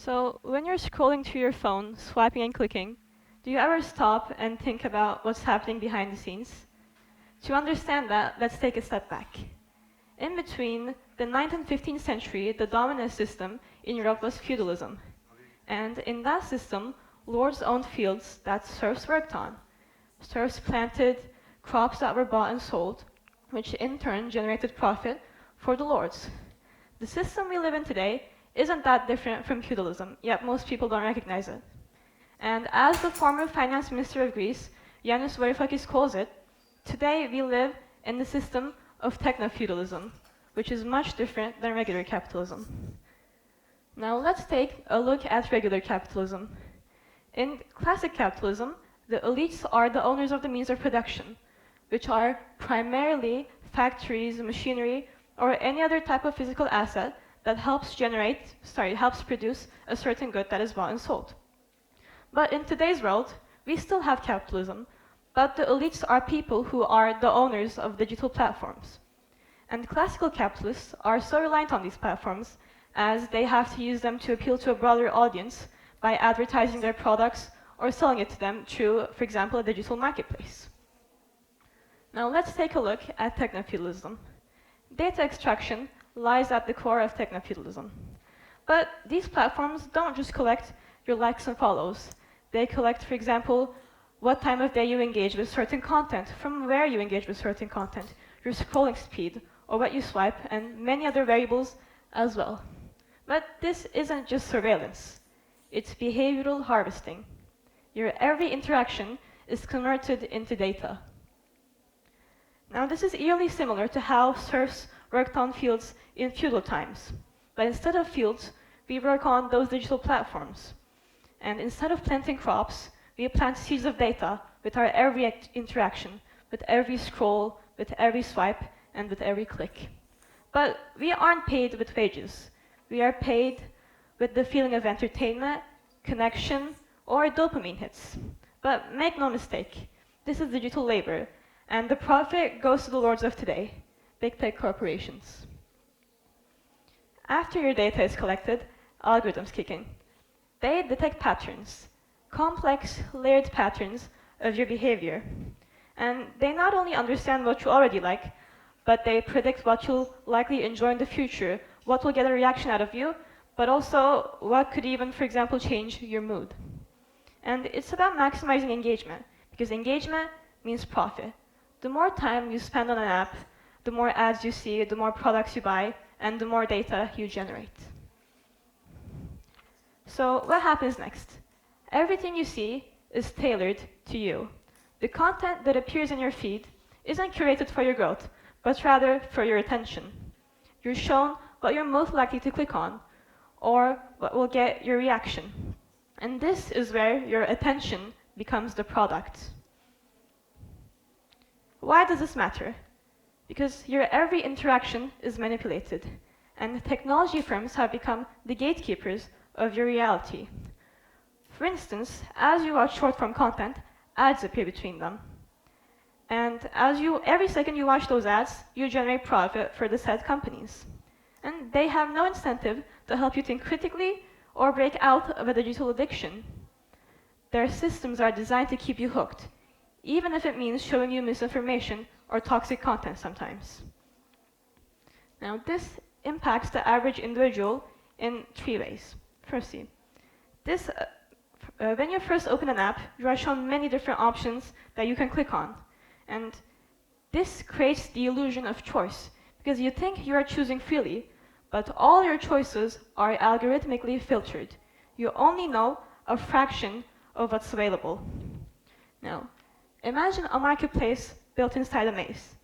So, when you're scrolling through your phone, swiping and clicking, do you ever stop and think about what's happening behind the scenes? To understand that, let's take a step back. In between the 9th and 15th century, the dominant system in Europe was feudalism. And in that system, lords owned fields that serfs worked on. Serfs planted crops that were bought and sold, which in turn generated profit for the lords. The system we live in today isn't that different from feudalism, yet most people don't recognize it. And as the former finance minister of Greece, Yanis Varoufakis, calls it, today we live in the system of technofeudalism, which is much different than regular capitalism. Now let's take a look at regular capitalism. In classic capitalism, the elites are the owners of the means of production, which are primarily factories, machinery, or any other type of physical asset that helps produce a certain good that is bought and sold. But in today's world, we still have capitalism, but the elites are people who are the owners of digital platforms. And classical capitalists are so reliant on these platforms as they have to use them to appeal to a broader audience by advertising their products or selling it to them through, for example, a digital marketplace. Now let's take a look at technofeudalism. Data extraction lies at the core of technofeudalism. But these platforms don't just collect your likes and follows. They collect, for example, what time of day you engage with certain content, from where you engage with certain content, your scrolling speed, or what you swipe, and many other variables as well. But this isn't just surveillance. It's behavioral harvesting. Your every interaction is converted into data. Now, this is eerily similar to how serfs worked on fields in feudal times. But instead of fields, we work on those digital platforms. And instead of planting crops, we plant seeds of data with our every interaction, with every scroll, with every swipe, and with every click. But we aren't paid with wages. We are paid with the feeling of entertainment, connection, or dopamine hits. But make no mistake, this is digital labor, and the profit goes to the lords of today, big tech corporations. After your data is collected, algorithms kick in. They detect patterns, complex, layered patterns of your behavior. And they not only understand what you already like, but they predict what you'll likely enjoy in the future, what will get a reaction out of you, but also what could even, for example, change your mood. And it's about maximizing engagement, because engagement means profit. The more time you spend on an app, the more ads you see, the more products you buy, and the more data you generate. So what happens next? Everything you see is tailored to you. The content that appears in your feed isn't curated for your growth, but rather for your attention. You're shown what you're most likely to click on, or what will get your reaction. And this is where your attention becomes the product. Why does this matter? Because your every interaction is manipulated, and technology firms have become the gatekeepers of your reality. For instance, as you watch short-form content, ads appear between them. And every second you watch those ads, you generate profit for the said companies. And they have no incentive to help you think critically or break out of a digital addiction. Their systems are designed to keep you hooked, even if it means showing you misinformation or toxic content sometimes. Now, this impacts the average individual in 3 ways. Firstly, when you first open an app, you are shown many different options that you can click on. And this creates the illusion of choice, because you think you are choosing freely, but all your choices are algorithmically filtered. You only know a fraction of what's available. Now, imagine a marketplace built inside a maze.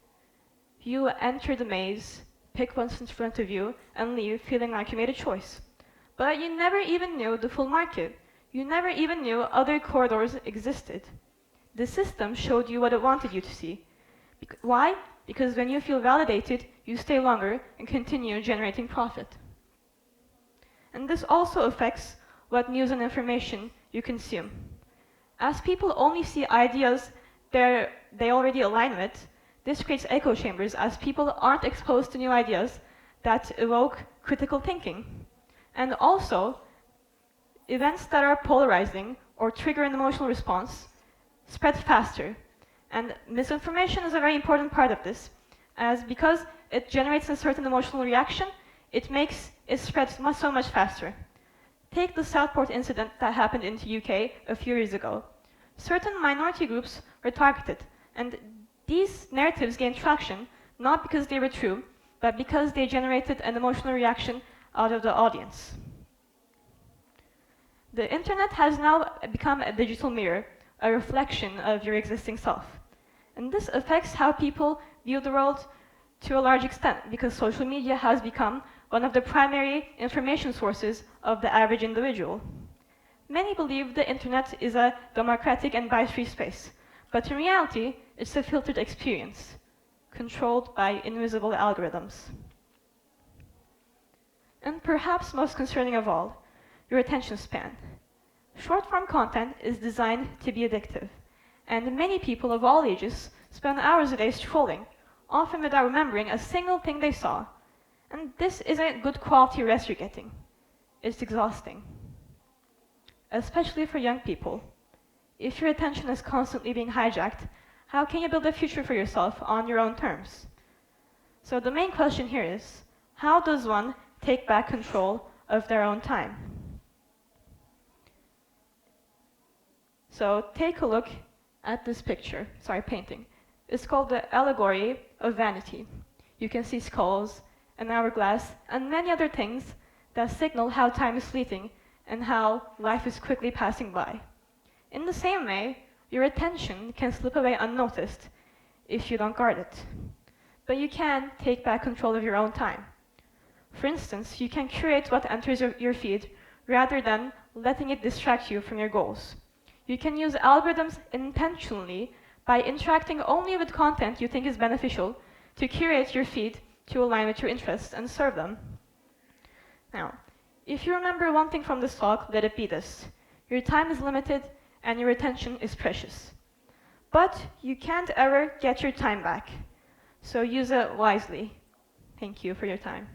You enter the maze, pick what's in front of you, and leave feeling like you made a choice. But you never even knew the full market. You never even knew other corridors existed. The system showed you what it wanted you to see. Why? Because when you feel validated, you stay longer and continue generating profit. And this also affects what news and information you consume. As people only see ideas they already align with, this creates echo chambers as people aren't exposed to new ideas that evoke critical thinking. And also, events that are polarizing or trigger an emotional response spread faster. And misinformation is a very important part of this, as because it generates a certain emotional reaction, it makes it spread so much faster. Take the Southport incident that happened in the UK a few years ago. Certain minority groups were targeted, and these narratives gained traction not because they were true, but because they generated an emotional reaction out of the audience. The internet has now become a digital mirror, a reflection of your existing self. And this affects how people view the world to a large extent, because social media has become one of the primary information sources of the average individual. Many believe the internet is a democratic and bias-free space, but in reality, it's a filtered experience, controlled by invisible algorithms. And perhaps most concerning of all, your attention span. Short-form content is designed to be addictive, and many people of all ages spend hours a day scrolling, often without remembering a single thing they saw. And this isn't good quality rest you're getting. It's exhausting, especially for young people. If your attention is constantly being hijacked, how can you build a future for yourself on your own terms? So the main question here is, how does one take back control of their own time? So take a look at this picture, painting. It's called the allegory of vanity. You can see skulls, an hourglass, and many other things that signal how time is fleeting and how life is quickly passing by. In the same way, your attention can slip away unnoticed if you don't guard it. But you can take back control of your own time. For instance, you can curate what enters your feed rather than letting it distract you from your goals. You can use algorithms intentionally by interacting only with content you think is beneficial to curate your feed to align with your interests and serve them. Now, if you remember one thing from this talk, let it be this. Your time is limited and your attention is precious. But you can't ever get your time back. So use it wisely. Thank you for your time.